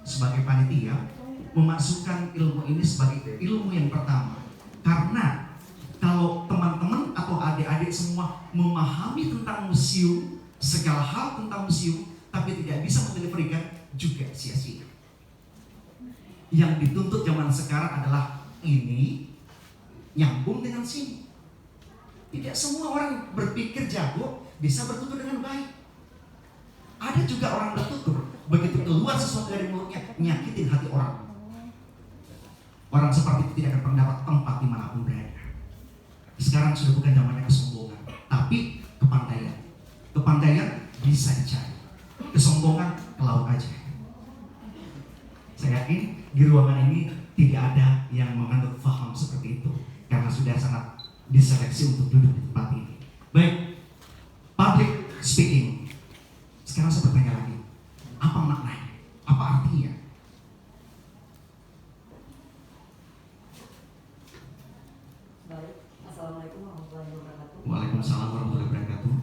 sebagai panitia memasukkan ilmu ini sebagai ilmu yang pertama. Karena kalau teman-teman atau adik-adik semua memahami tentang museum, segala hal tentang museum, tapi tidak bisa mendeliverikan, juga sia-sia. Yang dituntut zaman sekarang adalah ini nyambung dengan sini. Tidak semua orang berpikir jago bisa bertutur dengan baik. Ada juga orang bertutur, begitu keluar sesuatu dari mulutnya, nyakitin hati orang. Orang seperti itu tidak akan pernah dapat tempat dimanapun berada. Sekarang sudah bukan zamannya kesombongan, tapi kepandaian. Kepandaian bisa dicari, kesombongan ke laut aja. Saya yakin di ruangan ini tidak ada yang menganut faham seperti itu, karena sudah sangat diseleksi untuk duduk di tempat ini. Baik, public speaking. Sekarang saya bertanya lagi, apa maknanya? Apa artinya? Baik, Assalamualaikum warahmatullahi wabarakatuh. Waalaikumsalam warahmatullahi wabarakatuh.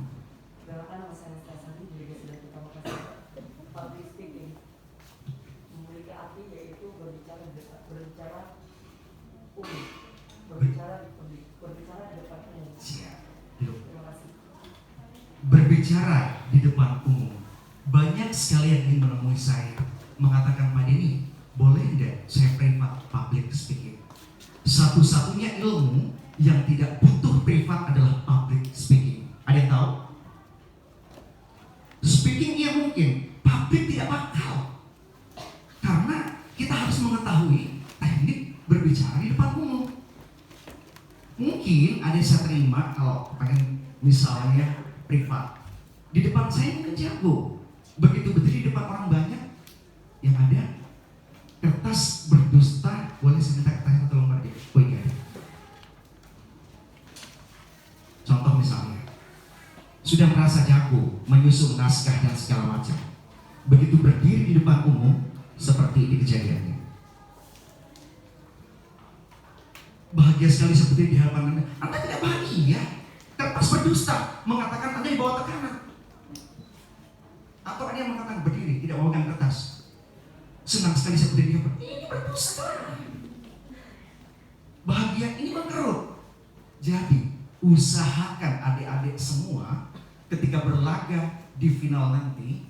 Perkenalkan, nama saya Nesta Santi, juga sudah kita kasih. Public speaking memiliki arti yaitu berbicara umum, berbicara di publik, berbicara di depan umum. Siap. Terima kasih. Berbicara di depan umum. Banyak sekali yang ingin menemui saya mengatakan, Pak Denny, boleh enggak saya privat public speaking? Satu-satunya ilmu yang tidak butuh privat adalah public speaking. Ada yang tahu? Speaking iya mungkin, public tidak bakal. Karena kita harus mengetahui teknik berbicara di depan umum. Mungkin ada yang saya terima kalau pengen misalnya privat. Di depan saya mungkin jago. Begitu berdiri di depan orang banyak, yang ada kertas berdusta. Boleh saya minta kertasnya satu lembar? Oh iya. Contoh misalnya, sudah merasa jago menyusun naskah dan segala macam. Begitu berdiri di depan umum, seperti ini kejadiannya. Bahagia sekali seperti di hadapan Anda. Anda tidak bahagia. Kertas berdusta mengatakan Anda di bawah tekanan. Atau ada yang mengatakan berdiri tidak memegang kertas. Senang sekali seperti dia. Ini berdusta. Bahagia ini mengkerut. Jadi usahakan adik-adik semua ketika berlaga di final nanti,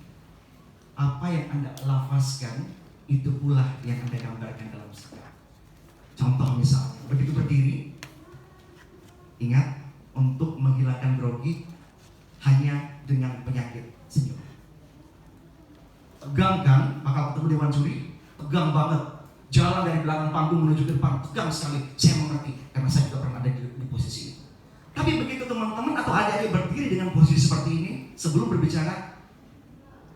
apa yang Anda lafazkan itu pula yang Anda gambarkan dalam naskah. Contoh misalnya, begitu berdiri, ingat untuk menghilangkan grogi hanya dengan penyakit senyum. Tegang kan, bakal ketemu Dewan Juri, tegang banget. Jalan dari belakang panggung menuju ke depan, tegang sekali. Saya mengerti, karena saya juga pernah ada di posisi itu. Tapi begitu teman-teman atau adik-adik berdiri dengan posisi seperti ini, sebelum berbicara,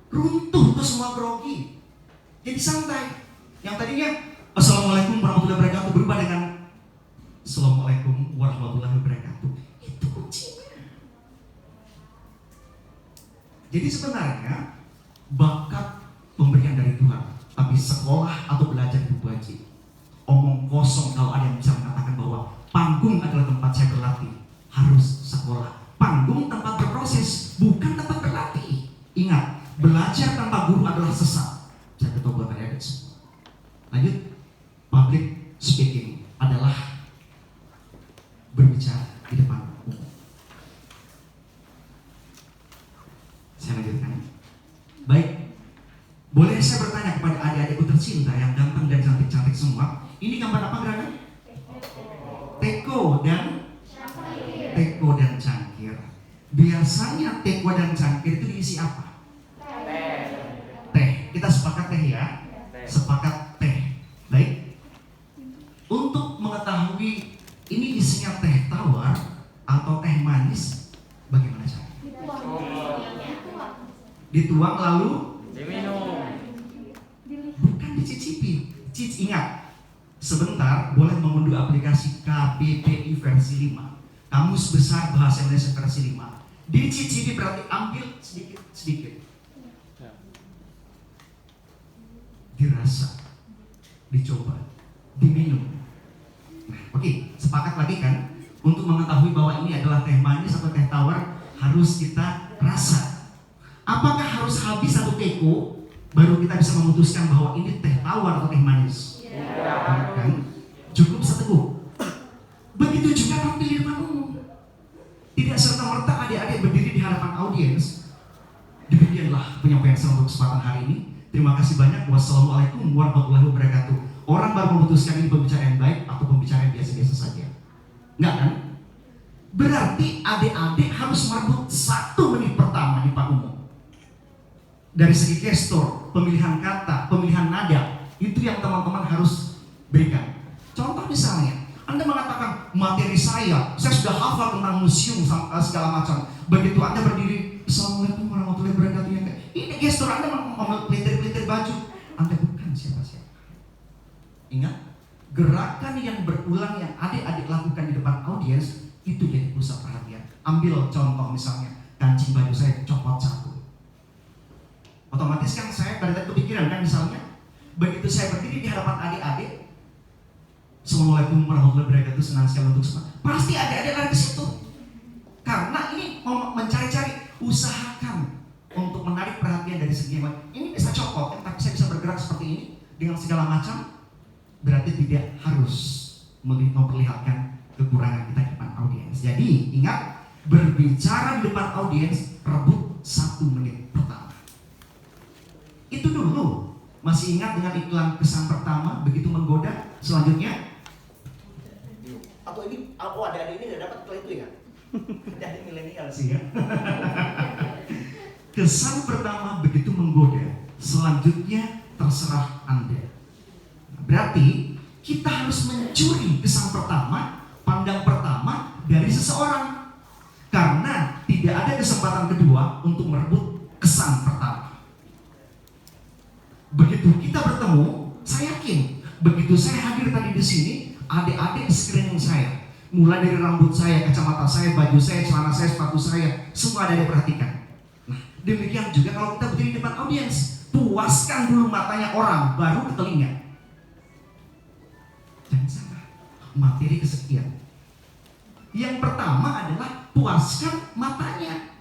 runtuh tuh semua grogi. Jadi santai. Yang tadinya Assalamualaikum warahmatullahi wabarakatuh berubah dengan Assalamualaikum warahmatullahi wabarakatuh. Itu kuncinya. Jadi sebenarnya bakat pemberian dari Tuhan, tapi sekolah atau belajar itu wajib. Omong kosong kalau ada yang bisa mengatakan bahwa panggung adalah tempat saya berlatih, harus sekolah. Panggung tempat berproses, bukan tempat berlatih. Ingat, belajar tanpa guru adalah sesat. Saya beritahu buat adik-adik semua. Lanjut, public speaking adalah berbicara di depan umum. Saya lanjutkan. Baik, boleh saya bertanya kepada adik-adikku tercinta yang ganteng dan cantik-cantik semua, ini gambar apa gerakan? Teko dan cangkir. Biasanya teko dan cangkir itu diisi apa? Teh. Kita sepakat teh ya? Sepakat teh. Baik. Untuk mengetahui ini isinya teh tawar atau teh manis, bagaimana cara? Dituang lalu diminum. Bukan dicicipi. Ingat, sebentar boleh mengunduh aplikasi KBBI versi 5. Kamus Besar Bahasa Indonesia versi 5. Dicicipi berarti ambil sedikit-sedikit. Dirasa, dicoba, diminum. Nah, oke, sepakat lagi kan? Untuk mengetahui bahwa ini adalah teh manis atau teh tawar, harus kita rasa. Apakah harus habis satu teko baru kita bisa memutuskan bahwa ini teh teh tawar atau teh manis? Kan? Cukup seteguk. Begitu juga tampil di depan umum. Tidak serta-merta adik-adik berdiri di hadapan audiens. Demikianlah penyampaian saya untuk kesempatan hari ini. Terima kasih banyak. Wassalamualaikum warahmatullahi wabarakatuh. Orang baru memutuskan ini pembicaraan yang baik atau pembicaraan biasa-biasa saja. Enggak kan? Berarti adik-adik harus merebut 1 menit pertama di depan umum. Dari segi gestur, pemilihan kata, pemilihan nada, itu yang teman-teman harus berikan. Contoh misalnya, Anda mengatakan materi saya sudah hafal tentang museum segala macam. Begitu Anda berdiri, Assalamualaikum warahmatullahi wabarakatuh. Ini gestur Anda mau pelintir-pelintir baju. Anda bukan siapa-siapa. Ingat, gerakan yang berulang yang adik-adik lakukan di depan audiens itu jadi pusat perhatian. Ambil contoh misalnya, kancing baju saya copot 1. Otomatis kan saya dari tadi kepikiran kan misalnya, begitu saya berdiri di hadapan adik-adik, Assalamualaikum warahmatullahi wabarakatuh, senang sekali untuk semua. Pasti adik-adik lari ke situ. Karena ini mau mencari-cari, usahakan untuk menarik perhatian dari segi yang lain. Ini bisa copot, tapi saya bisa bergerak seperti ini dengan segala macam. Berarti tidak harus memperlihatkan kekurangan kita di depan audiens. Jadi ingat, berbicara di depan audiens rebut 1 menit pertama. Itu dulu. Masih ingat dengan iklan kesan pertama begitu menggoda? Selanjutnya, atau ini adik-adik ini udah dapat iklan itu ya? Dari milenial sih ya. Kesan pertama begitu menggoda. Selanjutnya terserah Anda. Berarti kita harus mencuri kesan pertama, pandang pertama dari seseorang. Karena tidak ada kesempatan kedua untuk merebut kesan pertama. Begitu kita bertemu, saya yakin begitu saya hadir tadi di sini, adik-adik screening saya. Mulai dari rambut saya, kacamata saya, baju saya, celana saya, sepatu saya, semua ada diperhatikan. Nah, demikian juga kalau kita berdiri di depan audiens, puaskan dulu matanya orang, baru ke telinga. Jangan salah, materi kesekian. Yang pertama adalah puaskan matanya.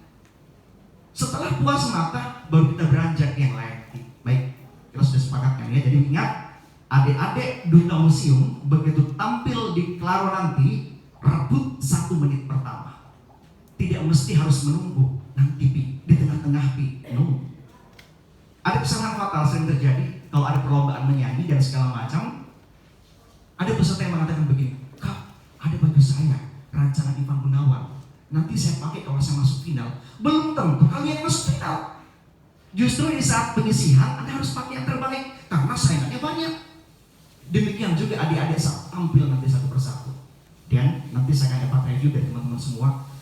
Setelah puas mata, baru kita beranjak yang lain. Baik, kita sudah sepakatkan ya. Jadi ingat, adik-adik duta museum begitu tampil di Klaro nanti, rebut 1 menit pertama. Tidak mesti harus menunggu nanti di tengah-tengah no. Ada kesalahan fatal sering terjadi kalau ada perlombaan menyanyi dan segala macam. Ada peserta yang mengatakan begini, Kak, ada baju saya rancangan Ivan Gunawan, nanti saya pakai kalau saya masuk final. Belum tentu kalian masuk final. Justru di saat penyisihan Anda harus pakai yang terbaik karena saingannya banyak. Demikian juga adik-adik saat tampil nanti satu persatu. Dan nanti saya akan dapat review dari teman-teman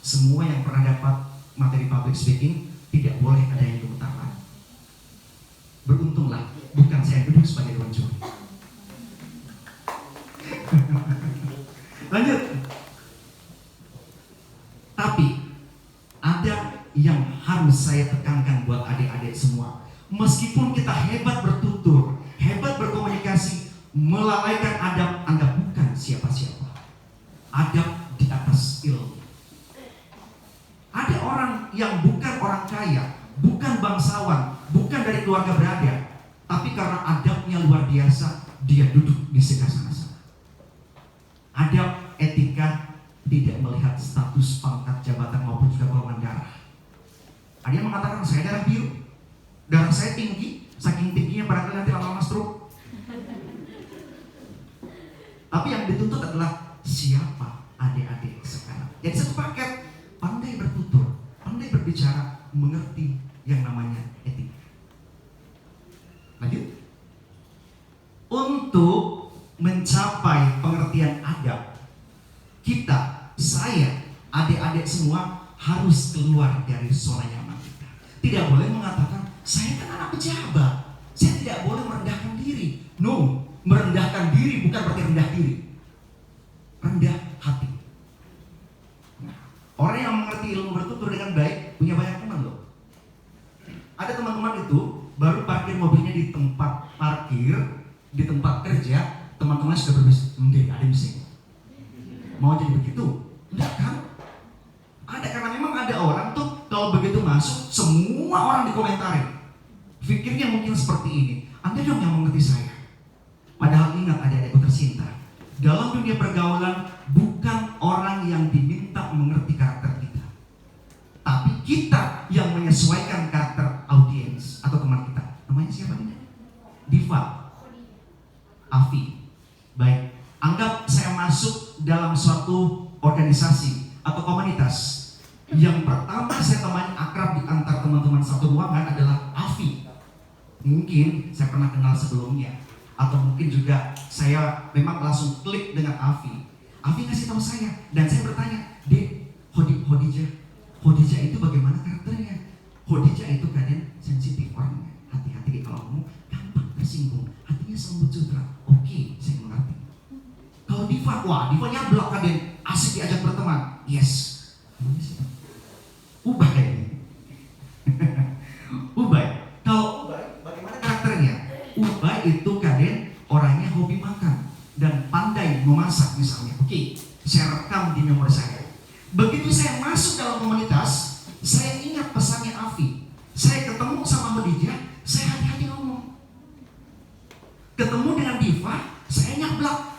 semua yang pernah dapat materi public speaking, tidak boleh ada yang gemetaran. Beruntunglah bukan saya duduk sebagai dewan juri. Lanjut. Tapi ada yang harus saya tekankan buat adik-adik semua. Meskipun kita hebat bertutur, hebat berkomunikasi, melalaikan adab, Anda bukan siapa-siapa. Adab di atas ilmu. Ada orang yang bukan orang kaya, bukan bangsawan, bukan dari keluarga berada, tapi karena adabnya luar biasa, dia duduk di sebelah sana. Adab, etika, tidak melihat status, pangkat, jabatan maupun juga golongan darah. Ada yang mengatakan saya darah biru, darah saya tinggi, saking tingginya barangkali nanti lama-lama stroke. Tapi yang dituntut adalah siapa adik-adik sekarang. Jadi satu paket, pandai bertutur, pandai berbicara, mengerti yang namanya etika. Lanjut. Untuk mencapai pengertian adab, kita, saya, adik-adik semua harus keluar dari zona nyaman kita. Tidak boleh mengatakan, saya kan anak pejabat, saya tidak boleh merendahkan diri. No, merendahkan diri bukan berarti rendah diri. Rendah hati. Nah, orang yang mengerti ilmu bertutur dengan baik punya banyak teman loh. Ada teman-teman itu baru parkir mobilnya di tempat parkir, di tempat kerja, teman-teman sudah berbisik, ada bising. Mau jadi begitu? Enggak kan? Ada, karena memang ada orang tuh kalau begitu masuk, semua orang dikomentari. Pikirnya mungkin seperti ini. Anda dong yang mengerti saya. dalam dunia pergaulan bukan orang yang diminta mengerti karakter kita, tapi kita yang menyesuaikan karakter audiens atau teman kita. Namanya siapa nih? Diva, Afi. Baik, anggap saya masuk dalam suatu organisasi atau komunitas. Yang pertama saya temani akrab di antar teman-teman satu ruangan adalah Afi. Mungkin saya pernah kenal sebelumnya, atau mungkin juga saya memang langsung klik dengan Afi. Afi kasih tahu saya dan saya bertanya, Dek, Khadijah itu bagaimana karakternya? Khadijah itu kadang sensitif orangnya, hati-hati kalau ngomong, gampang tersinggung, hatinya selalu sutra. Oke, saya mengerti. Kalau Diva, wah Diva nyablak kadang, asik diajak berteman. Yes. Ubay. Ubay. Kalau Ubay, bagaimana karakternya? Ubay itu kadang orangnya hobi makan dan pandai memasak misalnya. Oke, saya rekam di memori saya. Begitu saya masuk dalam komunitas, saya ingat pesannya Afi. Saya ketemu sama Khadijah, saya hati-hati ngomong. Ketemu dengan Diva, saya nyablak.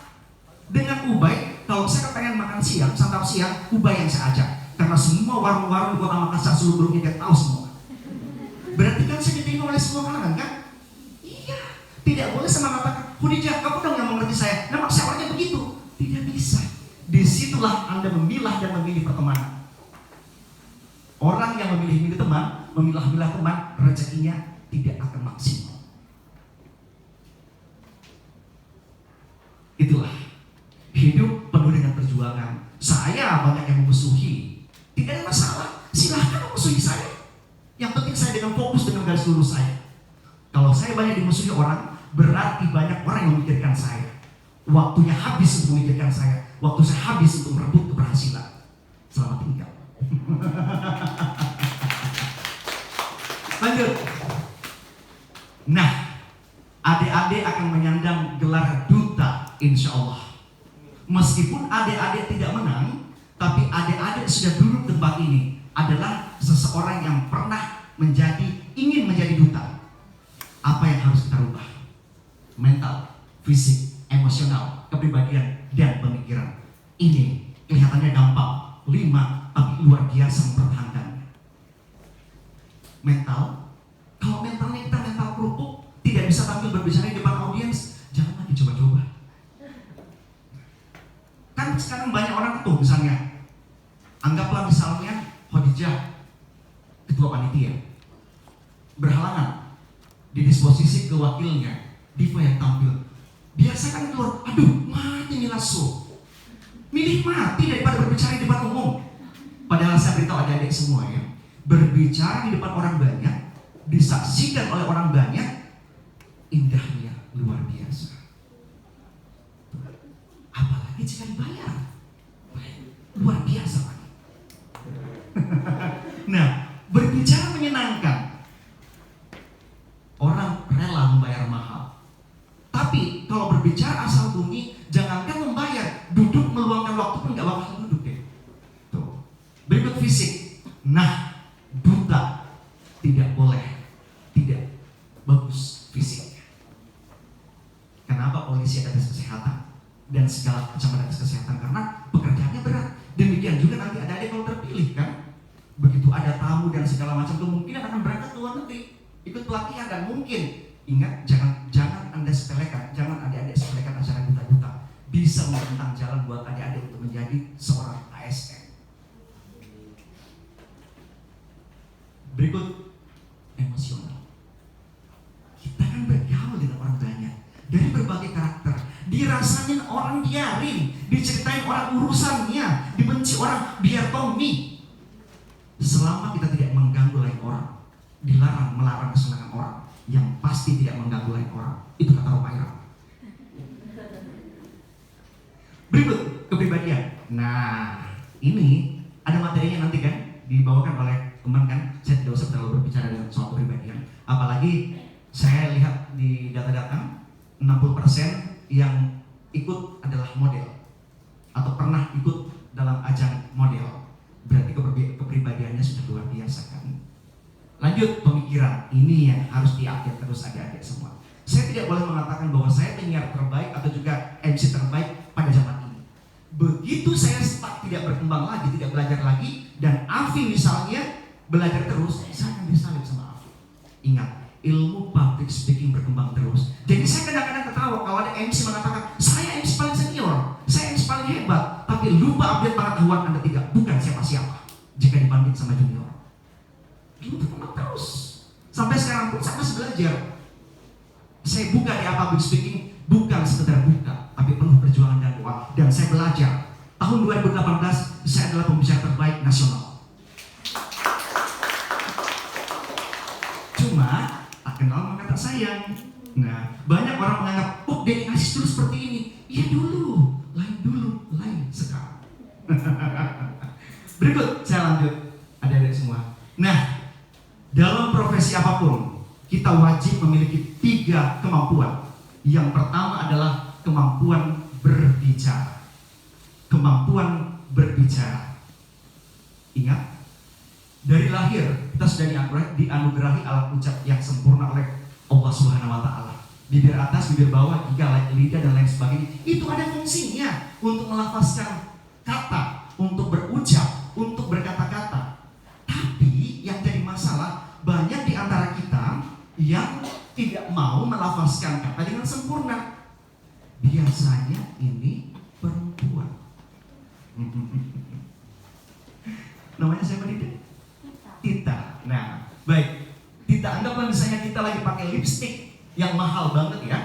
Dengan Ubay, kalau saya kepengen makan siang, santap siang, Ubay yang saya ajak. Karena semua warung-warung di Kota Makassar seluruh dunia dia tahu semua. Berarti kan saya diterima oleh semua kalangan kan? Iya. Tidak boleh sama mengatakan, Khadijah, kamu dong yang mengerti saya. Nama saya orangnya begitu. Tidak bisa. Disitulah Anda memilah dan memilih pertemanan. Orang yang memilih-milih teman, memilah-milah teman, rezekinya tidak akan maksimal. Itulah hidup penuh dengan perjuangan. Saya banyak yang memusuhi, tidak ada masalah. Silahkan memusuhi saya. Yang penting saya dengan fokus dengan garis lurus saya. Kalau saya banyak dimusuhi orang, berarti banyak orang yang memikirkan saya. Waktunya habis untuk memikirkan saya. Waktu saya habis untuk merebut keberhasilan. Selamat tinggal. Lanjut. Nah, adik-adik akan menyandang gelar duta, insya Allah. Meskipun adik-adik tidak menang, tapi adik-adik sudah duduk di tempat ini adalah seseorang yang pernah ingin menjadi duta. Apa yang harus kita rubah? Mental, fisik, emosional, kepribadian, dan pemikiran. Ini kelihatannya gampang, 5, tapi luar biasa mempertahankannya. Mental, kalau mentalnya kita mental kerupuk, tidak bisa tampil berbicara di depan audiens, jangan lagi coba-coba. Kan sekarang banyak orang tuh misalnya, anggaplah misalnya Khadijah, ketua panitia, berhalangan di disposisi ke wakilnya, Diva yang tampil. Biasa kan keluar, aduh mati nih lasso. Milih mati daripada berbicara di depan umum. Padahal saya beritahu adik-adik semua ya, berbicara di depan orang banyak, disaksikan oleh orang banyak, indahnya luar biasa. Apalagi jika dibayar, luar biasa Pak. Nah, berbicara menyenangkan, orang rela membayar mahal. Tapi kalau berbicara asal bunyi, jangankan membayar, duduk meluangkan waktu pun nggak bakal duduk deh. Tuh. Berikut fisik. Nah, duta tidak boleh tidak bagus fisiknya. Kenapa polisi ada tes kesehatan dan segala macam ada tes kesehatan? Karena pekerjaannya berat. Demikian juga nanti adik-adik kalau terpilih kan, begitu ada tamu dan segala macam, kemungkinan akan berangkat ke luar negeri, ikut pelatihan, dan mungkin ingat jangan Anda sepelekan, jangan adik-adik sepelekan acara duta-duta. Bisa membentang jalan buat adik-adik untuk menjadi seorang ASN. Berikut emosional. Kita kan bergaul dengan orang banyak dari berbagai karakter. Dirasain orang biarin, diceritain orang urusannya, dibenci orang biar Tommy. Selama kita tidak mengganggu lain orang, dilarang melarang kesenangan orang yang pasti tidak mengganggu lain orang. Itu kata Romaira. Berikut kepribadian. Nah, ini ada materinya nanti kan, dibawakan oleh teman kan. Saya tidak usah terlalu berbicara dengan soal kepribadian. Apalagi saya lihat di data-data 60% yang ikut adalah model atau pernah ikut dalam ajang model. Berarti kepribadiannya sudah luar biasa kan. Lanjut, pemikiran. Ini yang harus diupdate terus adik-adik semua. Saya tidak boleh mengatakan bahwa saya penyiar terbaik atau juga MC terbaik pada misalnya belajar terus, saya akan disalib sama Afif. Ingat, ilmu public speaking berkembang terus. Jadi saya kadang-kadang ketawa kalau ada MC mengatakan, saya MC paling senior, saya MC paling hebat, tapi lupa update pengetahuan Anda tidak, bukan siapa-siapa jika dibanding sama junior. Ilmu berkembang terus. Sampai sekarang pun saya masih belajar. Saya buka di public speaking bukan sekedar buka, tapi penuh perjuangan dan doa. Dan saya belajar. Tahun 2018 saya adalah pembicara terbaik nasional. Cuma tak kenal maka tak sayang. Nah, banyak orang menganggap, oh Denny Aziz dulu seperti ini. Iya dulu, lain sekarang. Berikut saya lanjut, adik-adik semua. Nah, dalam profesi apapun kita wajib memiliki 3 kemampuan. Yang pertama adalah kemampuan berbicara. Kemampuan berbicara. Ingat, dari lahir kita sudah dianugerahi alat ucap yang sempurna oleh Allah Subhanahu wa taala. Bibir atas, bibir bawah, gigi, lidah dan lain sebagainya. Itu ada fungsinya untuk melafazkan kata, untuk berucap, untuk berkata-kata. Tapi yang jadi masalah, banyak di antara kita yang tidak mau melafazkan kata dengan sempurna. Biasanya ini perempuan. Namanya siapa Dida? Tita. Nah, baik. Tita, anggaplah misalnya kita lagi pakai lipstick yang mahal banget ya.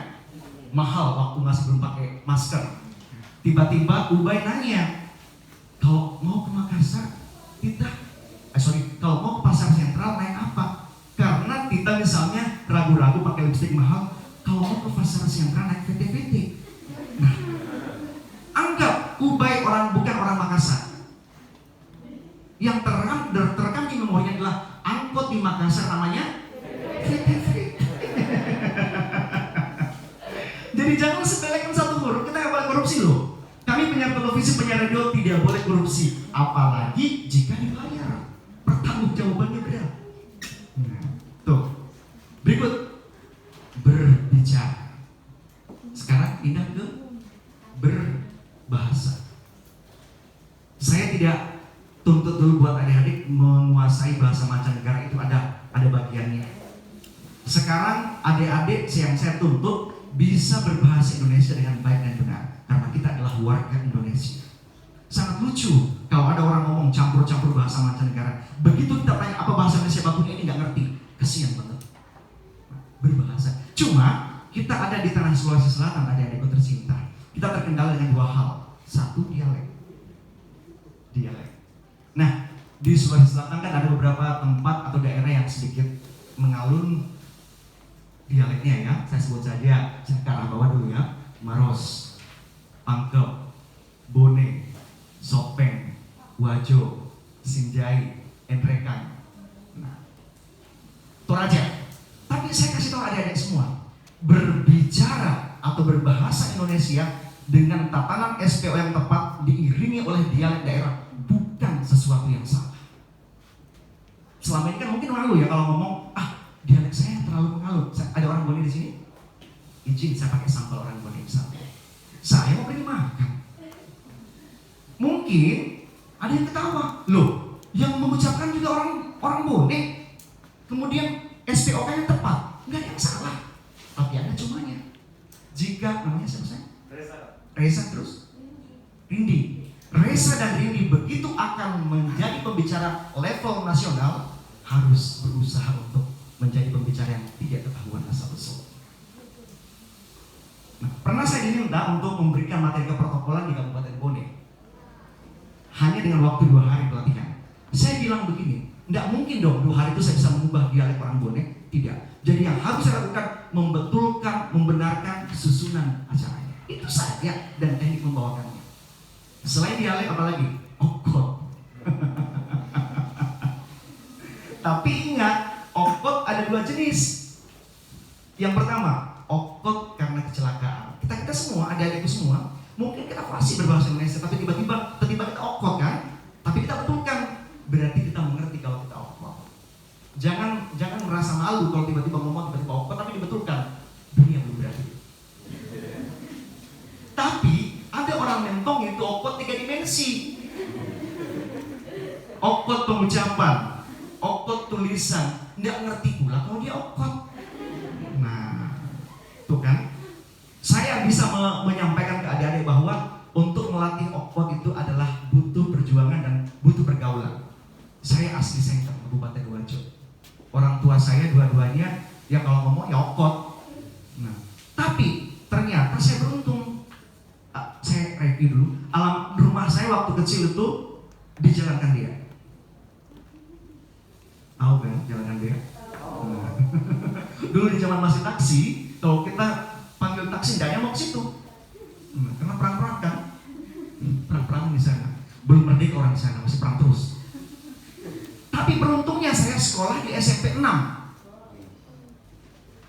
Mahal waktu masih belum pakai masker. Tiba-tiba Ubay nanya, kalau mau ke Makassar, Tita, kalau mau ke Pasar Sentral naik apa? Karena Tita misalnya ragu-ragu pakai lipstick mahal, kalau mau ke Pasar Sentral naik VT-VT. Nah, anggap Ubay bukan orang Makassar. Yang terekam di memorinya adalah angkot di Makassar namanya VT-VT. Jadi jangan sepelekan satu huruf, kita nggak boleh korupsi loh. Kami penyiar televisi, penyiar radio tidak boleh korupsi, apalagi jika dibayar. Pertanggungjawabannya berat. Nah, tuh. Berikut, berbicara. Sekarang pindah ke berbahasa. Saya tidak tuntut dulu buat adik-adik menguasai bahasa mancanegara, itu ada bagiannya. Sekarang adik-adik yang saya tuntut bisa berbahasa Indonesia dengan baik dan benar, karena kita adalah warga Indonesia. Sangat lucu kalau ada orang ngomong campur-campur bahasa mancanegara. Begitu kita tanya apa bahasa Indonesia, bakunya ini nggak ngerti, kesian banget. Berbahasa. Cuma kita ada di tanah Sulawesi Selatan, adik-adikku tercinta. Kita terkendala dengan 2 hal. Satu, dialek. Nah, di Sulawesi Selatan kan ada beberapa tempat atau daerah yang sedikit mengalun dialeknya ya. Saya sebut saja, saya ke arah bawah dulu ya. Maros, Pangkep, Bone, Sopeng, Wajo, Sinjai, Enrekan. Nah, Toraja. Tapi saya kasih tahu adik-adik semua, berbicara atau berbahasa Indonesia dengan tatanan SPO yang tepat diiringi oleh dialek daerah bukan sesuatu yang salah. Selama ini kan mungkin malu ya kalau ngomong, dialek saya terlalu mengalut. Ada orang Bone di sini? Izin saya pakai sampel orang Bone misalnya. Saya mau pergi makan. Mungkin ada yang ketawa, loh, yang mengucapkan juga orang Bone. Kemudian SPOK yang tepat, nggak ada yang salah. Tapi ada cumanya. Jika namanya siapa saya? Reza terus Rindi. Reza dan Rindi begitu akan menjadi pembicara level nasional, harus berusaha untuk menjadi pembicara yang tidak ketahuan asal-usul. Nah, pernah saya diminta untuk memberikan materi keprotokolan di Kabupaten Bone. Hanya dengan waktu 2 hari pelatihan. Saya bilang begini, tidak mungkin dong 2 hari itu saya bisa mengubah dialek orang Bone. Tidak. Jadi yang harus saya lakukan, membetulkan, membenarkan susunan acaranya. Itu saja, dan teknik membawakannya. Selain dialek apalagi? Okot. Tapi ingat, okot ada 2 jenis. Yang pertama, okot karena kecelakaan. Kita semua, adik-adikku semua, mungkin kita fasih berbahasa Indonesia, tapi tiba-tiba kita okot kan? Tapi kita betulkan, berarti kita mengerti kalau kita okot. Jangan merasa malu kalau tiba-tiba ngomong tiba-tiba okot, tapi dibetulkan. Dunia belum berakhir. Tapi ada orang mentong itu okot 3 dimensi. Okot pengucapan, okot tulisan, nggak ngerti pula kalau dia okot. Nah, tuh kan, saya bisa menyampaikan ke adik-adik bahwa untuk melatih okot itu adalah butuh perjuangan dan butuh pergaulan. Saya asli Sengkang, Kabupaten Wajo. Orang tua saya dua-duanya ya kalau ngomong ya okot. Nah, tapi ternyata saya beruntung. Saya review dulu. Alam rumah saya waktu kecil itu di Jalan Kandia. Tahu kan Jalan Kandia? Nah. Dulu di zaman masih taksi, kalau kita panggil taksi tidak mau ke situ. Karena perang-perang kan. Perang-perang di sana. Belum merdeka orang di sana, masih perang terus. Tapi beruntungnya saya sekolah di SMP 6.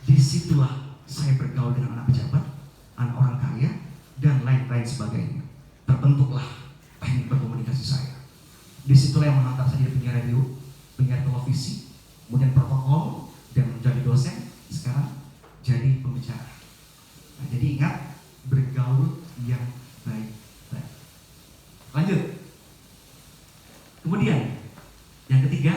Disitulah saya bergaul dengan anak pejabat, anak orang kaya, dan lain-lain sebagainya. Terbentuklah teknik berkomunikasi saya. Disitulah yang mengantar saya jadi penyiar radio, penyiar televisi, kemudian protokol, dan menjadi dosen. Sekarang jadi pembicara. Nah, jadi ingat, bergaul yang baik-baik. Lanjut. Kemudian yang ketiga,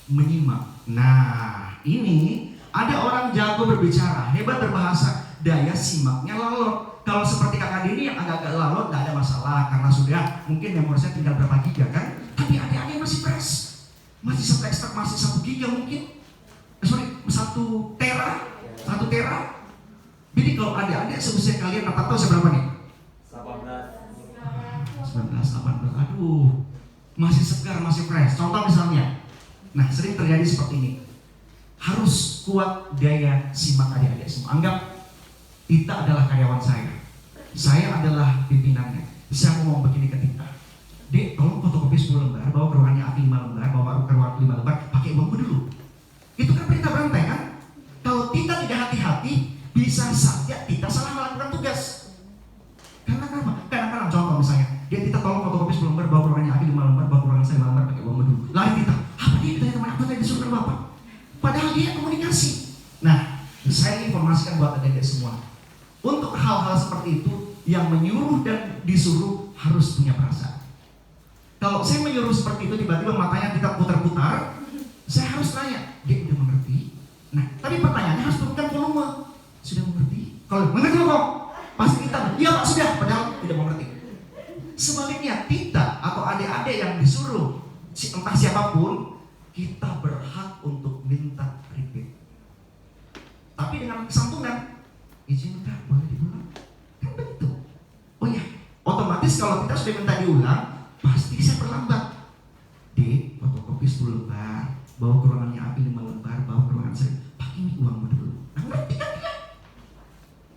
menyimak. Nah, ini ada orang jago berbicara, hebat berbahasa, daya simaknya lalot. Kalau seperti kakak Dini yang agak-agak lalot, nggak ada masalah karena sudah mungkin memori saya tinggal berapa giga kan. Tapi adik-adik masih fresh, masih 1 ekstrak, masih 1 giga mungkin. 1 tera. Jadi kalau adik-adik seusia kalian apa tahu seberapa nih? 19, 18. Aduh, masih segar, masih fresh. Contoh misalnya, nah sering terjadi seperti ini. Harus kuat daya simak adik-adik semua. Anggap Tita adalah karyawan saya. Saya adalah pimpinannya. Saya ngomong begini ke Tita. Dek, tolong fotokopi 10 lembar, bawa ke ruangannya Api 5 lembar, bawa ke ruangan 5 lembar, pakai uangmu dulu. Itu kan perintah berantai kan? Kalau Tita tidak hati-hati, bisa saja Tita salah melakukan tugas. Karena kenapa? Kadang-kadang contoh misalnya, dia Tita tolong fotokopi 10 lembar, bawa ke ruangannya Api 5 lembar, bawa ke ruangan saya 5 lembar, pakai uangmu dulu. Lari Tita, apa dia ditanya teman apa tadi disuruh bapak? Padahal dia komunikasi. Nah, saya informasikan buat adik-adik semua. Untuk hal-hal seperti itu, yang menyuruh dan disuruh harus punya perasaan. Kalau saya menyuruh seperti itu, tiba-tiba matanya kita putar-putar, saya harus tanya, dia udah mengerti? Nah, tapi pertanyaannya harus turunkan volume. Sudah mengerti? Kalau mengerti kok, pasti kita, iya pak sudah, padahal tidak mengerti. Sebaliknya, Tita atau adik-adik yang disuruh, entah siapapun, kita berhak untuk minta repeat. Tapi dengan kesantunan, izin minta, boleh diulang? Kan begitu. Oh ya, otomatis kalau kita sudah minta diulang, pasti saya perlambat. Dek, fotokopi 10 lembar, bawa ke ruangannya Api 5 lembar, bawa ke ruangan saya, pakai ini uangmu dulu. Nah, ngerti kan dia?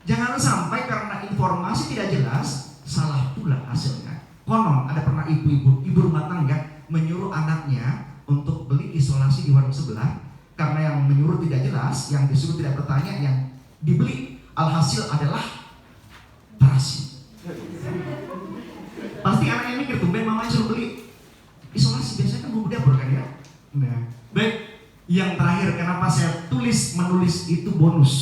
Jangan sampai karena informasi tidak jelas, salah pula hasilnya. Konon ada pernah ibu rumah tangga menyuruh anaknya untuk beli isolasi di warung sebelah, karena yang menyuruh tidak jelas, yang disuruh tidak bertanya, yang dibeli alhasil adalah terasi. Pasti anaknya mikir, tumben mamanya suruh beli isolasi, biasanya kan bumbu dapur kan ya. Nah, baik, yang terakhir kenapa saya menulis itu bonus?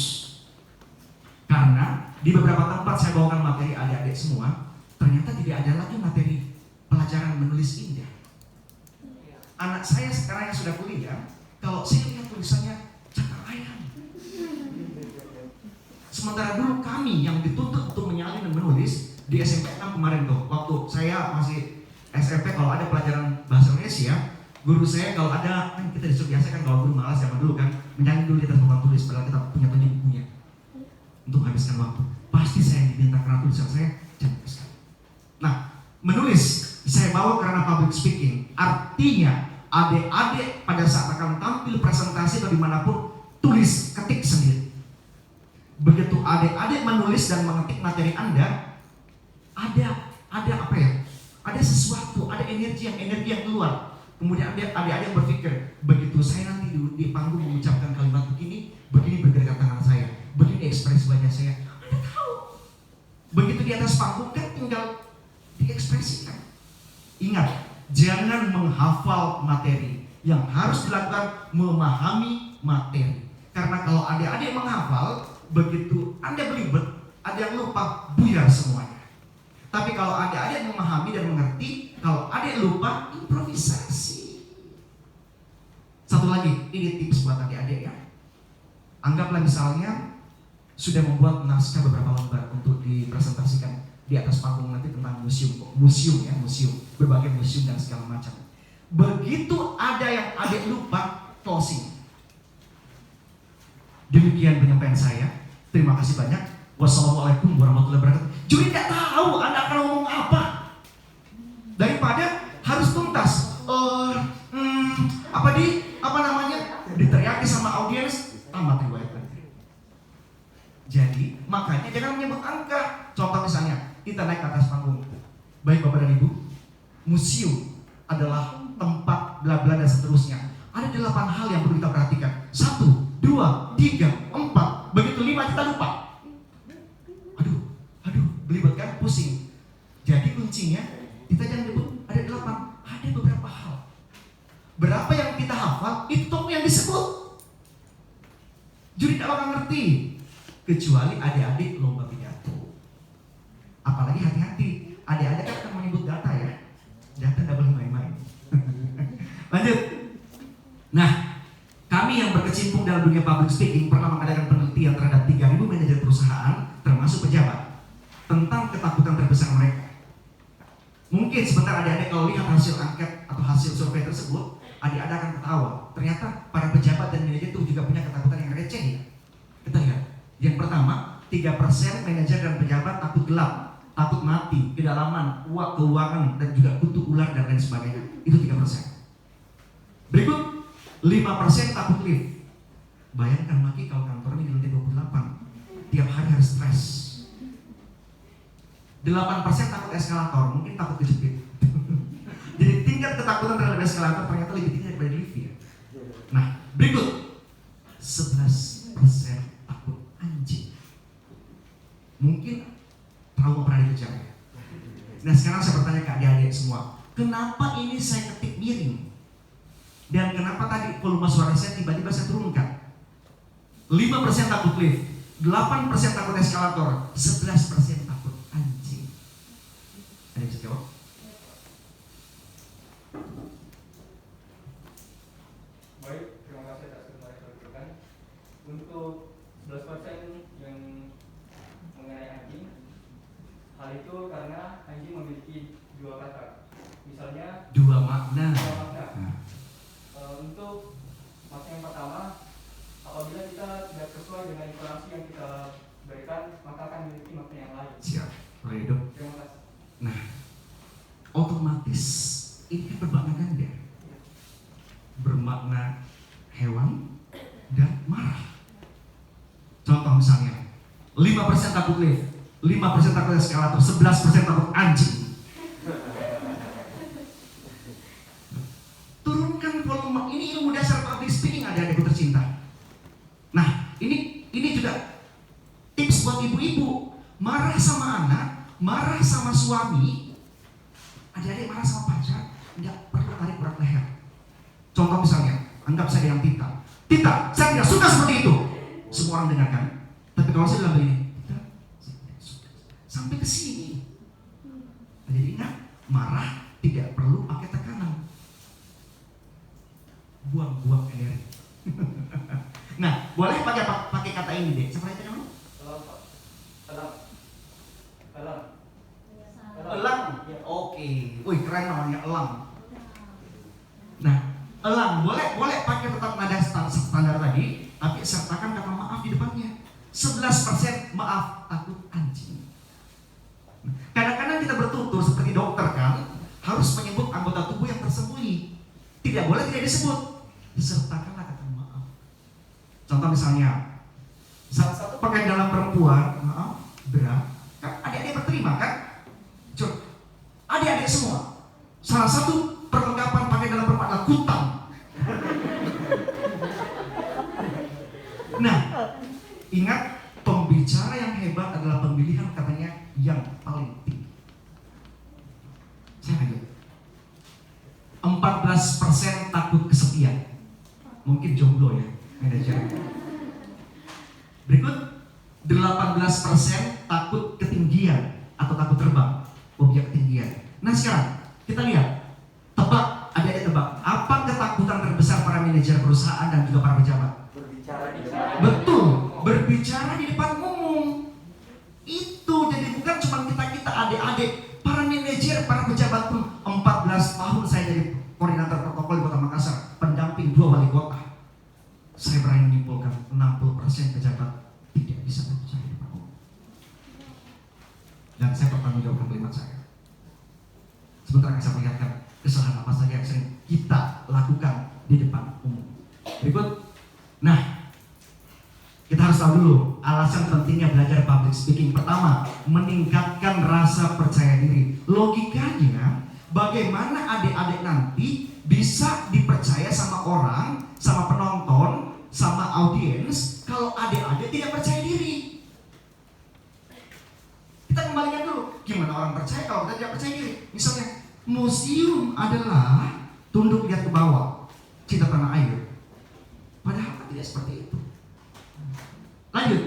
Karena di beberapa tempat saya bawakan materi adik-adik semua, ternyata tidak ada lagi materi pelajaran menulis indah. Anak saya sekarang yang sudah kuliah, kalau saya lihat tulisannya cakar ayam. Sementara dulu kami yang dituntut untuk menyalin dan menulis di SMP 6 kemarin tuh, waktu saya masih SMP, kalau ada pelajaran bahasa Indonesia, guru saya kalau ada, kan kita disuruh biasa kan, kalau guru malas zaman dulu kan, menyalin dulu di atas papan tulis, padahal kita punya bukunya untuk menghabiskan waktu. Pasti saya yang diminta karena tulisan saya cantik sekali. Nah, menulis saya bawa karena public speaking, artinya adik-adik pada saat akan tampil presentasi atau dimanapun, tulis, ketik sendiri. Begitu adik-adik menulis dan mengetik materi Anda, ada apa ya? Ada sesuatu, ada energi yang keluar. Kemudian adik-adik berpikir, begitu saya nanti di panggung mengucapkan kalimat begini bergerak tangan saya, begini ekspresi wajah saya. Anda tahu. Begitu di atas panggung kan tinggal diekspresikan. Ingat, jangan menghafal materi. Yang harus dilakukan memahami materi. Karena kalau adik-adik menghafal, begitu Anda belibet, ada yang lupa, buyar semuanya. Tapi kalau adik-adik memahami dan mengerti, kalau adik lupa, improvisasi. Satu lagi, ini tips buat adik-adik ya. Anggaplah misalnya sudah membuat naskah beberapa lembar untuk dipresentasikan di atas panggung nanti tentang museum, berbagai museum dan segala macam. Begitu ada yang adik lupa, closing. Demikian penyampaian saya. Terima kasih banyak. Wassalamualaikum warahmatullahi wabarakatuh. Jadi tidak tahu Anda akan ngomong apa. Daripada harus tuntas. Diteriaki sama audiens, tamat riwayat. Jadi makanya jangan menyebut angka. Contoh misalnya kita naik ke atas panggung. Baik Bapak dan Ibu, museum adalah tempat bla bla dan seterusnya. Ada 8 hal yang perlu kita perhatikan. 1, 2, 3, 4. Begitu 5 kita lupa. Aduh, belibet kan, pusing. Jadi kuncinya kita jangan nyebut ada 8, ada beberapa hal. Berapa yang kita hafal, itu yang disebut. Jadi tidak bakal ngerti. Kecuali adik-adik lomba pidato. Apalagi hati-hati, adik-adik kan akan menyebut data ya. Data tidak boleh main-main. Lanjut. Nah, kami yang berkecimpung dalam dunia public speaking pernah mengadakan penelitian terhadap 3.000 manajer perusahaan, termasuk pejabat, tentang ketakutan terbesar mereka. Mungkin sebentar adik-adik kalau lihat hasil angket atau hasil survei tersebut, adik-adik akan ketawa. Ternyata para pejabat dan manajer itu juga punya ketakutan yang receh ya. Kita lihat. Yang pertama, 3% manajer dan pejabat takut gelap, takut mati, kedalaman, keuangan, dan juga kutu ular dan lain sebagainya. Itu 3%. Berikut, 5% takut lift. Bayangkan Maki kalau kantornya di lantai 28, tiap hari harus stres. 8% takut eskalator, mungkin takut kejepit. Jadi tingkat ketakutan terhadap eskalator ternyata lebih tinggi daripada lift ya. Nah, berikut 11% takut anjing. Mungkin trauma pernah dikejar ya. Nah sekarang saya bertanya ke adik-adik semua, kenapa ini saya ketik miring? Dan kenapa tadi volume suara saya tiba-tiba saya turunkan? 5% takut lift, 8% takut eskalator, 11% takut anjing. Ada yang bisa jawab? Baik, terima kasih atas keterangan. Untuk 11% yang mengenai anjing, hal itu karena anjing memiliki 2 kata. Misalnya 2 makna. Untuk makna yang pertama, apabila kita tidak sesuai dengan informasi yang kita berikan, maka akan memiliki makna yang lain. Siap, boleh dok. Terima kasih. Nah, otomatis ini kan bermakna ganda. Bermakna hewan dan marah. Contoh misalnya 5% takut lift, 5% takut eskalator, 11% takut anjing. Turunkan volume. Ini ilmu dasar public speaking adik-adikku tercinta. Nah, ini juga tips buat ibu-ibu. Marah sama anak, marah sama suami, adik-adik marah sama pacar, tidak perlu tarik urat leher. Contoh misalnya, anggap saya dengan Tita, saya tidak suka seperti itu. Semua orang dengarkan. Tapi kalau saya bilang begini, Tita, sampai ke sini. Jadi ingat, marah tidak perlu pakai tekanan. Buang-buang energi. Nah, boleh pakai kata ini deh. Siapa itu namanya? Elang. Oke. Wih, keren namanya elang. Nah, elang boleh pakai tetap nada standar tadi, tapi sertakan kata maaf di depannya. 11% maaf takut anjing. Kadang-kadang kita bertutur seperti dokter kan, harus menyebut anggota tubuh yang tersembunyi. Tidak boleh tidak disebut. Sertakanlah kata maaf. Contoh misalnya, salah satu pakaian dalam perempuan, maaf, berat. Kan adik-adik berterima kan? Adik-adik semua. Salah satu perlengkapan pakaian dalam perempuan adalah kutang. Nah, ingat, pembicara yang hebat adalah pemilihan katanya yang paling tinggi. Saya lanjut. 14% takut kesepian. Mungkin jomblo ya, manajer. Berikut, 18% takut ketinggian atau takut terbang, objek ketinggian. Nah sekarang kita lihat, tebak, adik-adik tebak, apa ketakutan terbesar para manajer perusahaan dan juga para pejabat. Berbicara di Betul, berbicara di depan umum. Itu jadi bukan cuma kita adik-adik, para manajer, para pejabat pun. 14 tahun saya jadi koordinator protokol di Kota Makassar, pendamping 2 wali kota. Saya berani menyimpulkan 60% pejabat tidak bisa berbicara di depan umum. Dan saya bertanggung jawab kalimat saya. Sebentar akan saya perlihatkan kesalahan apa saja yang sering kita lakukan di depan umum. Berikut. Nah, kita harus tahu dulu alasan pentingnya belajar public speaking. Pertama, meningkatkan rasa percaya diri. Logikanya, bagaimana adik-adik nanti bisa dipercaya sama orang, sama penonton, sama audiens kalau adik-adik tidak percaya diri? Kita kembalikan dulu, gimana orang percaya kalau kita tidak percaya diri? Misalnya, museum adalah tunduk lihat ke bawah, cinta tanah air. Padahal kan tidak seperti itu. Lanjut,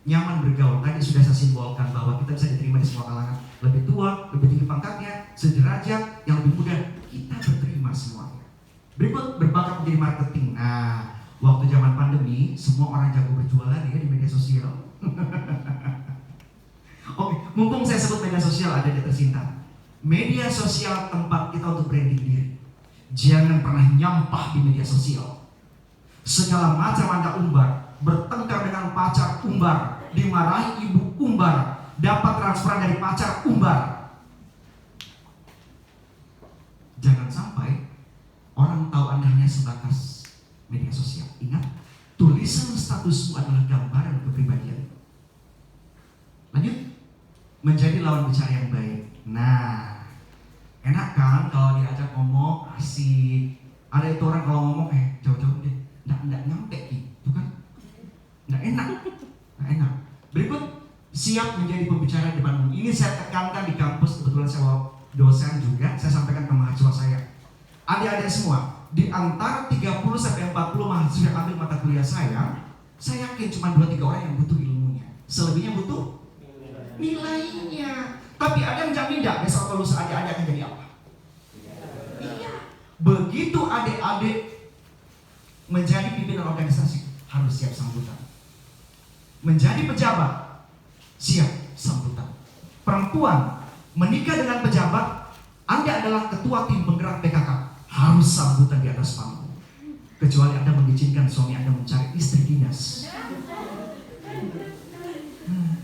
nyaman bergaul. Tadi sudah saya simbolkan bahwa kita bisa diterima di semua kalangan. Lebih tua, lebih tinggi pangkatnya, sederajat, yang lebih muda, kita berterima semuanya. Berikut, berbakat menjadi marketing. Nah, waktu zaman pandemi, semua orang jago berjualan ya di media sosial. Oke, mumpung saya sebut media sosial, ada yang tersinta. Media sosial tempat kita untuk branding diri. Jangan pernah nyampah di media sosial. Segala macam Anda umbar, bertengkar dengan pacar umbar, dimarahi ibu umbar, dapat transferan dari pacar umbar. Jangan sampai orang tahu Anda hanya sebatas media sosial. Ingat, tulisan statusmu adalah gambaran kepribadian. Lanjut, menjadi lawan bicara yang baik. Nah, enak kan kalau diajak ngomong asik. Ada itu orang kalau ngomong jauh-jauh deh. Nggak nyampe gitu kan, nggak enak. Berikut, siap menjadi pembicara di depan umum. Ini saya tekankan di kampus, kebetulan saya dosen juga, saya sampaikan ke mahasiswa saya. Adik-adik semua, di antara 30-40 mahasiswa yang ambil mata kuliah saya yakin cuma 2-3 orang yang butuh ilmunya. Selebihnya butuh nilainya. Tapi ada yang jamin nggak besok atau lusa adik-adik akan jadi apa? Iya. Begitu adik-adik menjadi pimpinan organisasi, harus siap sambutan. Menjadi pejabat, siap sambutan. Perempuan menikah dengan pejabat, Anda adalah ketua tim penggerak PKK, harus sambutan di atas panggung. Kecuali Anda mengizinkan suami Anda mencari istri dinas.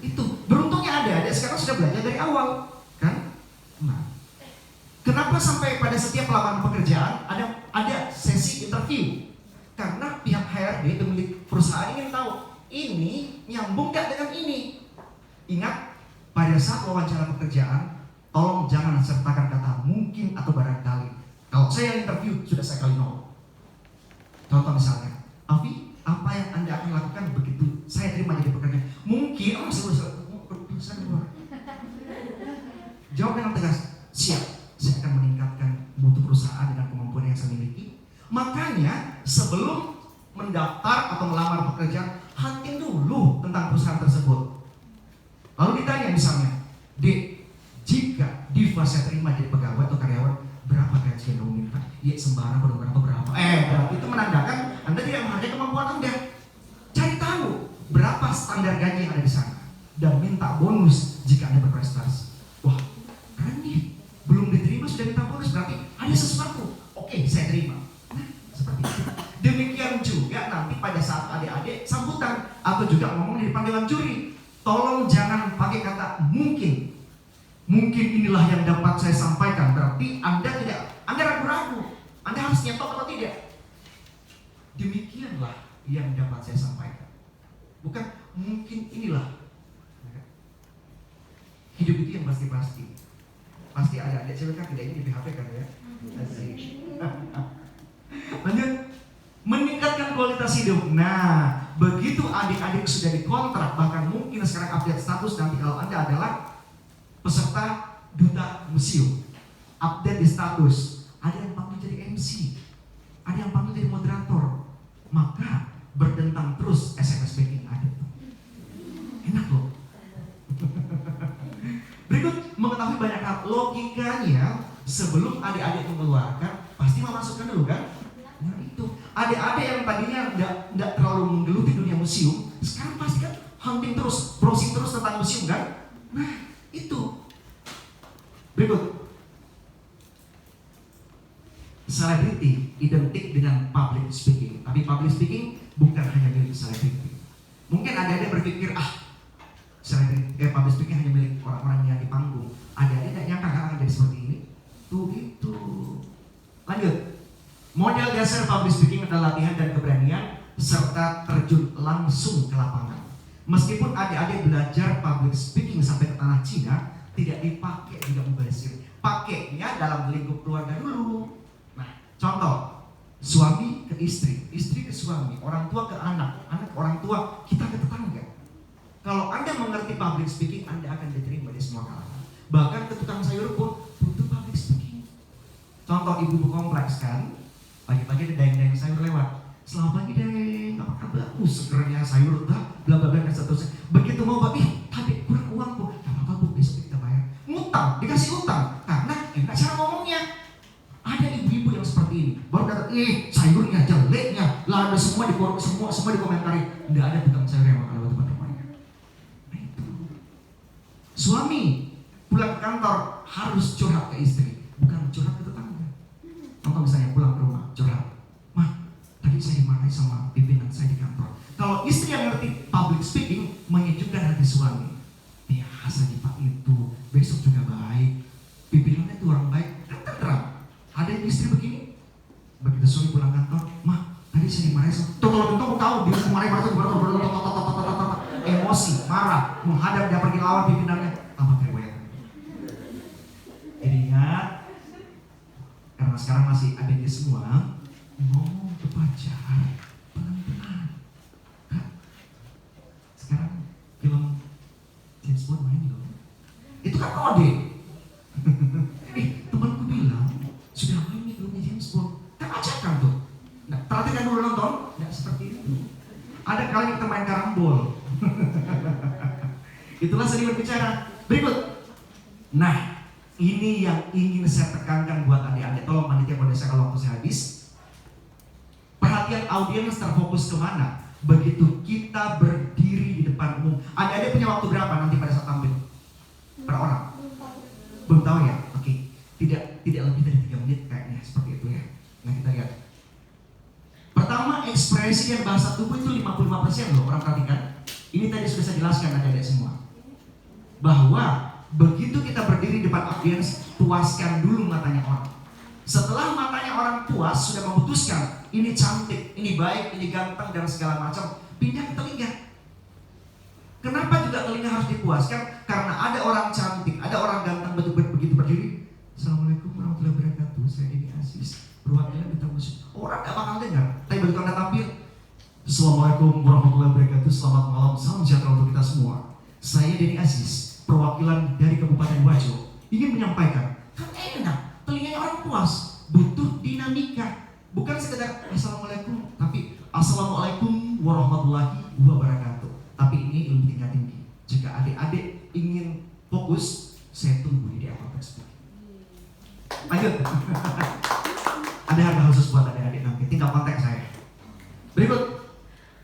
Itu beruntungnya ada sekarang sudah belajar dari awal, kan? Nah, kenapa sampai pada setiap lamaran pekerjaan ada sesi interview? Karena pihak HRD, pemilik perusahaan, ingin tahu ini nyambung gak dengan ini. Ingat, pada saat wawancara pekerjaan, tolong jangan sertakan kata mungkin atau barangkali. Kalau saya interview, sudah saya kali nol. Contoh misalnya, Afi, apa yang Anda akan lakukan begitu saya terima jadi pekerjaan? Mungkin, saya keluar. Jawab dengan tegas, siap, saya akan meningkatkan mutu perusahaan dengan kemampuan yang saya miliki. Makanya sebelum mendaftar atau melamar pekerjaan, hunting dulu tentang perusahaan tersebut. Lalu ditanya misalnya, Dek, jika Diva saya terima jadi pegawai atau karyawan, berapa gaji yang kamu minta? Ya sembarang berapa? Berarti itu menandakan Anda tidak menghargai kemampuan Anda. Cari tahu berapa standar gaji yang ada di sana dan minta bonus jika Anda berprestasi. Wah, keren nih. Belum diterima sudah minta bonus, berarti ada sesuatu. Oke, saya terima. Seperti itu. Demikian juga nanti pada saat adik-adik sambutan atau juga ngomong di panggilan juri, tolong jangan pakai kata mungkin. Mungkin inilah yang dapat saya sampaikan. Berarti Anda ragu-ragu. Anda harus nyetok atau tidak. Demikianlah yang dapat saya sampaikan. Bukan mungkin inilah. Hidup itu yang pasti-pasti. Pasti ada adik cewek kan tidak ini di PHP kan ya. Asik. Lanjut, meningkatkan kualitas hidup. Nah, begitu adik-adik sudah dikontrak, bahkan mungkin sekarang update status nanti kalau Anda adalah peserta duta museum, update di status, ada yang panggil jadi MC, ada yang panggil jadi moderator, maka berdentang terus SMS banking ada. Enak loh. Berikut, mengetahui banyak hal. Logikanya sebelum adik-adik mengeluarkan pasti memasukkan dulu kan. Nah itu Adik-adik yang tadinya nggak terlalu menggeluti dunia museum, sekarang pasti kan hunting terus, browsing terus tentang museum kan? Nah, itu. Berikut. Selebriti identik dengan public speaking, tapi public speaking bukan hanya milik selebriti. Mungkin adik-adik berpikir, public speaking hanya milik orang-orang yang di panggung. Adik-adik tidak nyangka akan jadi seperti ini. Tuh itu. Lanjut. Model dasar public speaking adalah latihan dan keberanian serta terjun langsung ke lapangan. Meskipun adik-adik belajar public speaking sampai ke tanah Cina, tidak dipakai juga mubazir. Pakainya dalam lingkup keluarga dulu. Nah, contoh, suami ke istri, istri ke suami, orang tua ke anak, anak ke orang tua, kita ke tetangga. Kalau Anda mengerti public speaking, Anda akan diterima di semua kalangan. Bahkan ke tukang sayur pun butuh public speaking. Contoh ibu-ibu kompleks kan, pagi-pagi ada dayang-dayang sayur lewat. Selamat pagi dayang, apa kabar? Segernya sayur, bla bla bla dan seterusnya. Begitu mau tapi kurang uang bu, gak apa-apa bu, besok kita bayar. Ngutang, dikasih utang, karena enggak cara ngomongnya. Ada ibu-ibu yang seperti ini, baru datang, sayurnya jeleknya, lada semua dikomentari. Nggak ada tukang sayur yang makan lewat depan rumahnya. Nah itu. Suami pulang ke kantor harus curhat ke istri, bukan curhat ke tetangga. Contoh misalnya pulang ke rumah, curhat, mah tadi saya dimarahi sama pimpinan saya di kantor. Kalau istri yang ngerti public speaking, menyejukkan hati suami. Biasa nih Pak itu, besok juga baik. Pimpinannya itu orang baik, kan terang. Ada yang istri begini, begitu suami pulang kantor, mah tadi saya dimarahi sama, tuh tahu dia dimarahi emosi, marah, menghadap dia pergi lawan pimpinannya, tambah kerewetan. Jadi ingat, karena sekarang masih ada di semua, ngomong ke pacar pelan-pelan. Sekarang film James Bond main loh, itu kan kode. Temanku bilang sudah main nih filmnya James Bond, kan ajakan tuh. Nah, perhatikan dulu nonton, nggak seperti itu. Ada kali kita main karambol. Itulah sering berbicara. Berikut. Nah, ini yang ingin saya tekankan buat adik-adik. Tolong panitia pada saya kalau waktu saya habis. Perhatian audiens terfokus kemana? Begitu kita berdiri di depan umum. Adik-adik punya waktu berapa nanti pada saat tampil? Per orang? Belum tahu ya? Oke. Tidak lebih dari 3 menit kayaknya seperti itu ya. Nah kita lihat. Pertama, ekspresi dan bahasa tubuh itu 55% loh, orang perhatikan. Ini tadi sudah saya jelaskan adik-adik semua. Bahwa begitu kita berdiri di depan audiens, puaskan dulu matanya orang. Setelah matanya orang puas, sudah memutuskan ini cantik, ini baik, ini ganteng dan segala macam, pindah ke telinga. Kenapa juga telinga harus dipuaskan? Karena ada orang cantik, ada orang ganteng begitu berdiri. Assalamualaikum warahmatullahi wabarakatuh. Saya Denny Aziz, perwakilan Duta Museum. Orang gak bakal dengar. Tapi begitu Anda tampil, Assalamualaikum warahmatullahi wabarakatuh. Selamat malam, salam sejahtera untuk kita semua. Saya Denny Aziz, perwakilan dari Kabupaten Wajo, ingin menyampaikan, kan enak, telinganya orang puas, butuh dinamika. Bukan sekedar Assalamualaikum, tapi Assalamualaikum warahmatullahi wabarakatuh. Tapi ini ilmu tingkat tinggi. Jika adik-adik ingin fokus, saya tunggu di awal tersebut. Lanjut. Ada harga khusus buat adik-adik nanti, tinggal kontak saya. Berikut.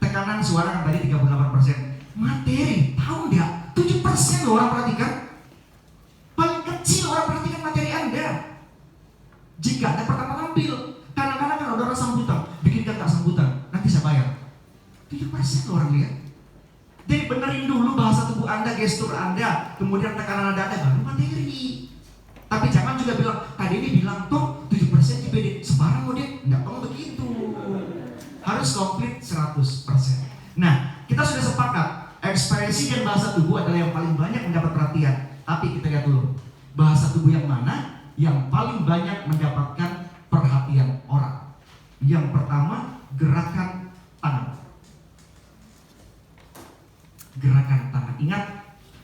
Tekanan suara kan tadi 38%. Materi, tahu nggak? 7% loh orang perhatikan. Paling kecil orang perhatikan materi Anda. Jika Anda pertama tampil, kadang-kadang kan ada orang sambutan, bikinkan tak sambutan, nanti saya bayar. 7% loh orang lihat. Jadi benerin dulu bahasa tubuh Anda, gestur Anda, kemudian tekanan Anda, baru materi. Tapi jangan juga bilang, tadi ini bilang tuh 7% IPD, sebarang deh, nggak perlu begitu. Harus komplit 100%. Nah, kita sudah sepakat, ekspresi dan bahasa tubuh adalah yang paling banyak mendapat perhatian. Tapi kita lihat dulu, bahasa tubuh yang mana yang paling banyak mendapatkan perhatian orang. Yang pertama, gerakan tangan. Gerakan tangan. Ingat,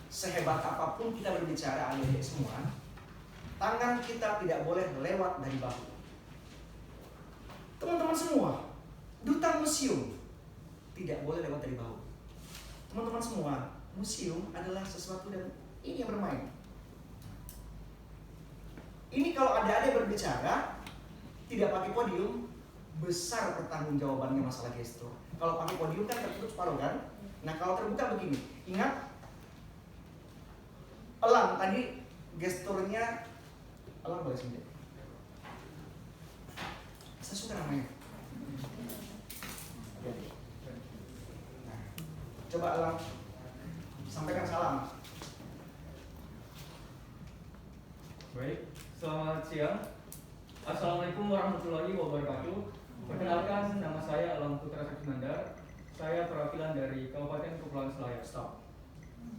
sehebat apapun kita berbicara adik-adik semua, tangan kita tidak boleh lewat dari bahu. Teman-teman semua, duta museum tidak boleh lewat dari bahu. Teman-teman semua, museum adalah sesuatu dan ini yang bermain. Ini kalau adik-adik berbicara, tidak pakai podium, besar pertanggungjawabannya masalah gestur. Kalau pakai podium kan tertutup separuh kan? Nah kalau terbuka begini, ingat Elang tadi gesturnya, Elang boleh sini. Saya suka namanya. Nah, coba Elang sampaikan salam. Baik, selamat siang. Assalamualaikum warahmatullahi wabarakatuh. Perkenalkan, nama saya Alam Putra Saksmandar. Saya perwakilan dari Kabupaten Kepulauan Selayar. Stop.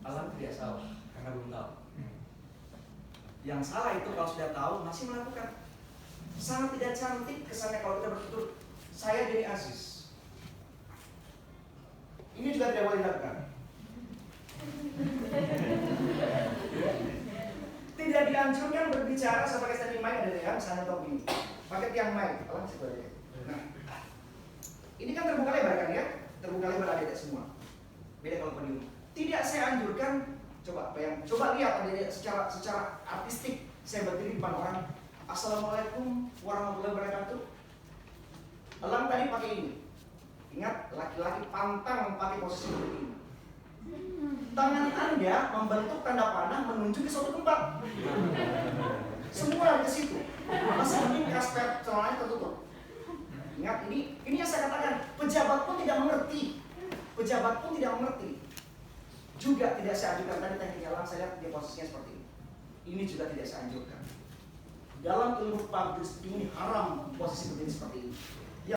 Alam tidak salah karena belum tahu. Yang salah itu kalau sudah tahu masih melakukan. Sangat tidak cantik kesannya kalau kita bertutur saya Denny Aziz. Ini juga tidak boleh dilakukan. Tidak dianjurkan berbicara sebagai standing mic ada yang misalnya top ini. Pakai tiang mic, alam sebenarnya. Nah, ini kan terbuka lebar kan ya? Terbuka lebar ada semua. Beda kalau podium. Tidak saya anjurkan. Coba bayang, coba lihat ada secara artistik saya berdiri di depan orang. Assalamualaikum warahmatullahi wabarakatuh. Elang tadi pakai ini. Ingat, laki-laki pantang pakai posisi seperti ini. Tangan Anda membentuk tanda panah menunjuk ke suatu tempat. Semua lari ke situ. Masih mending kasper celananya tertutup. Ingat, ini yang saya katakan. Pejabat pun tidak mengerti. Pejabat pun tidak mengerti. Juga tidak saya anjurkan tadi teknik Elang, saya lihat dia posisinya seperti ini. Ini juga tidak saya anjurkan. Dalam ilmu public speaking ini haram posisi berdiri seperti ini.